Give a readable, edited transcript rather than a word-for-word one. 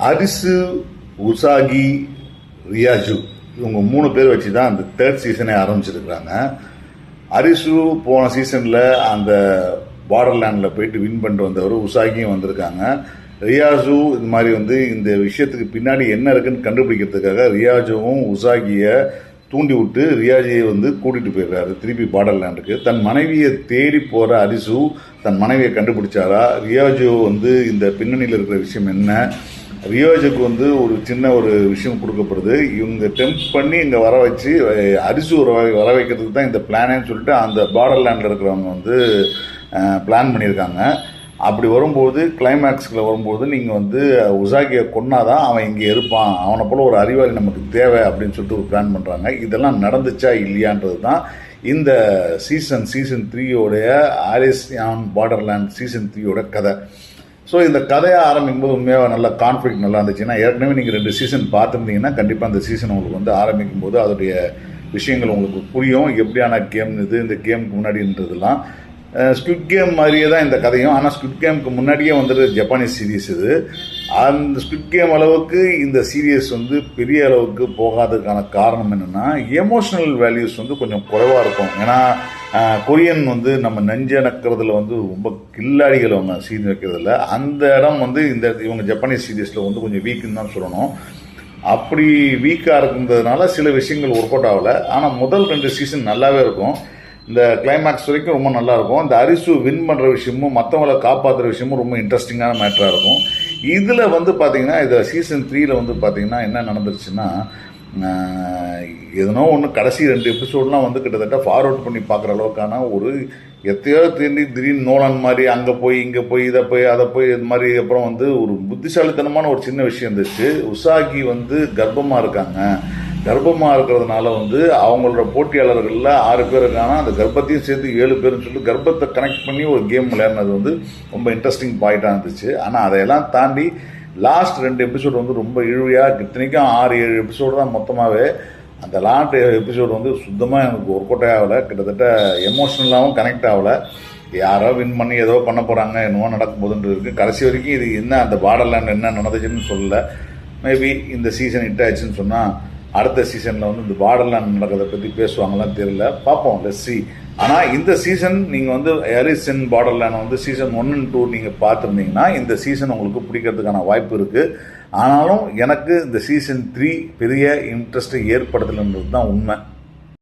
அரிசு, உசாகி, ரியாஜு இவங்க 3 பேர் வச்சு தான் அந்த 3rd சீசனே ஆரம்பிச்சிருக்கிறாங்க. அரிசு போன சீசனில் அந்த பார்டர்லேண்டில் போயிட்டு வின் பண்ணிட்டு வந்தவர், உசாகியும் வந்திருக்காங்க. ரியாஜு இது மாதிரி இந்த விஷயத்துக்கு பின்னாடி என்ன இருக்குன்னு கண்டுபிடிக்கிறதுக்காக ரியாஜுவும் உசாகியை தூண்டி விட்டு ரியாஜியை கூட்டிகிட்டு போயிடுறாரு திருப்பி பார்டர்லேண்டுக்கு. தன் மனைவியை தேடி போகிற அரிசு தன் மனைவியை கண்டுபிடிச்சாரா? ரியாஜு இந்த பின்னணியில் இருக்கிற விஷயம் என்ன? ரியாஜுக்கு ஒரு சின்ன ஒரு விஷயம் கொடுக்கப்படுது. இவங்க டெம்ப் பண்ணி இங்கே வர வச்சு அரிசு வர வைக்கிறதுக்கு தான் இந்த பிளானேன்னு சொல்லிட்டு அந்த பார்டர்லேண்டில் இருக்கிறவங்க பிளான் பண்ணியிருக்காங்க. அப்படி வரும்போது கிளைமேக்ஸில் வரும்போது நீங்கள் உசாகியை கொன்னாதான் அவன் இங்கே இருப்பான், அவனை போல் ஒரு அறிவாளி நமக்கு தேவை அப்படின்னு சொல்லிட்டு ஒரு பிளான் பண்ணுறாங்க. இதெல்லாம் நடந்துச்சா இல்லையான்றது தான் இந்த சீசன் 3யோடைய ஆலிஸ் ஆன் பார்டர்லேண்ட் சீசன் 3யோட கதை. ஸோ இந்த கதையை ஆரம்பிக்கும்போது உண்மையாக நல்ல கான்ஃப்ளிக்ட் நல்லா இருந்துச்சுன்னா, ஏற்கனவே நீங்கள் 2 சீசன் பார்த்துருந்தீங்கன்னா கண்டிப்பாக அந்த சீசன் உங்களுக்கு ஆரம்பிக்கும் போது அதோடைய விஷயங்கள் உங்களுக்கு புரியும். எப்படியான கேம் இந்த கேமுக்கு முன்னாடின்றதுலாம் ஸ்குவிட் கேம் மாதிரியே தான் இந்த கதையும். ஆனால் ஸ்குவிட் கேமுக்கு முன்னாடியே ஜப்பானீஸ் சீரீஸ் இது. அந்த ஸ்குவிட் கேம் அளவுக்கு இந்த சீரியஸ் பெரிய அளவுக்கு போகாததுக்கான காரணம் என்னென்னா, எமோஷ்னல் வேல்யூஸ் கொஞ்சம் குறைவாக இருக்கும். ஏன்னா கொரியன் நம்ம நெஞ்சனக்கிறதுல ரொம்ப கில்லாடிகள் அவங்க சீன் வைக்கிறதுல அந்த இடம் இவங்க ஜப்பானீஸ் சீரீஸில் கொஞ்சம் வீக்குன்னு தான் சொல்லணும். அப்படி வீக்காக இருக்கிறதுனால சில விஷயங்கள் ஒர்க் அவுட் ஆகலை. ஆனால் முதல் 2 சீசன் நல்லாவே இருக்கும். இந்த கிளைமேக்ஸ் வரைக்கும் ரொம்ப நல்லாயிருக்கும். இந்த அரிசு வின் பண்ணுற விஷயமும் மற்றவங்களை காப்பாற்றுற விஷயமும் ரொம்ப இன்ட்ரெஸ்டிங்கான மேட்டராக இருக்கும். இதில் பார்த்தீங்கன்னா இந்த சீசன் 3ல் பார்த்தீங்கன்னா என்ன நடந்துருச்சுன்னா, எதனோ ஒன்று கடைசி 2 எபிசோட்லாம் கிட்டத்தட்ட ஃபார்வர்ட் பண்ணி பார்க்குற அளவுக்கான ஒரு எத்தையோ திடீர்னு நோலான் மாதிரி அங்கே போய் இங்கே போய் இதை போய் அதை போய் இது மாதிரி. அப்புறம் ஒரு புத்திசாலித்தனமான ஒரு சின்ன விஷயம் இருந்துச்சு. உசாகி கர்ப்பமாக இருக்காங்க. கர்ப்பமாக இருக்கிறதுனால அவங்களோட போட்டியாளர்களில் 6 பேர் இருக்காங்க. அந்த கர்ப்பத்தையும் சேர்த்து 7 பேர்னு சொல்லி கர்ப்பத்தை கனெக்ட் பண்ணி ஒரு கேம் விளையாடுனது ரொம்ப இன்ட்ரெஸ்டிங் பாயிண்டாக இருந்துச்சு. ஆனால் அதையெல்லாம் தாண்டி லாஸ்ட் 2 எபிசோடு ரொம்ப இழுவையாக, இத்தனைக்கும் 6-7 எபிசோடு தான் மொத்தமாகவே. அந்த லாஸ்ட் எபிசோடு சுத்தமாக எனக்கு ஒர்க் அவுட் ஆகலை. கிட்டத்தட்ட எமோஷ்னலாகவும் கனெக்ட் ஆகலை. யாரோ வின் பண்ணி ஏதோ பண்ண போகிறாங்க, என்னவோ நடக்கும் போதுன்றது இருக்குது. கடைசி வரைக்கும் இது என்ன அந்த பார்டர்லேண்ட் என்ன நடந்துச்சுன்னு சொல்லலை. மேபி இந்த சீசன் ஹிட் ஆயிடுச்சுன்னு சொன்னால் அடுத்த சீசனில் இந்த பார்டர்லேண்ட் நடக்கிறத பற்றி பேசுவாங்களான்னு தெரியல, பார்ப்போம், லெட்ஸ் see. ஆனால் இந்த சீசன் நீங்கள் Alice in borderland season 1 and 2 நீங்கள் பார்த்துருந்தீங்கன்னா இந்த சீசன் உங்களுக்கு பிடிக்கிறதுக்கான வாய்ப்பு இருக்குது. ஆனாலும் எனக்கு இந்த சீசன் 3 பெரிய இன்ட்ரெஸ்ட்டை ஏற்படுத்தலைன்றது தான் உண்மை.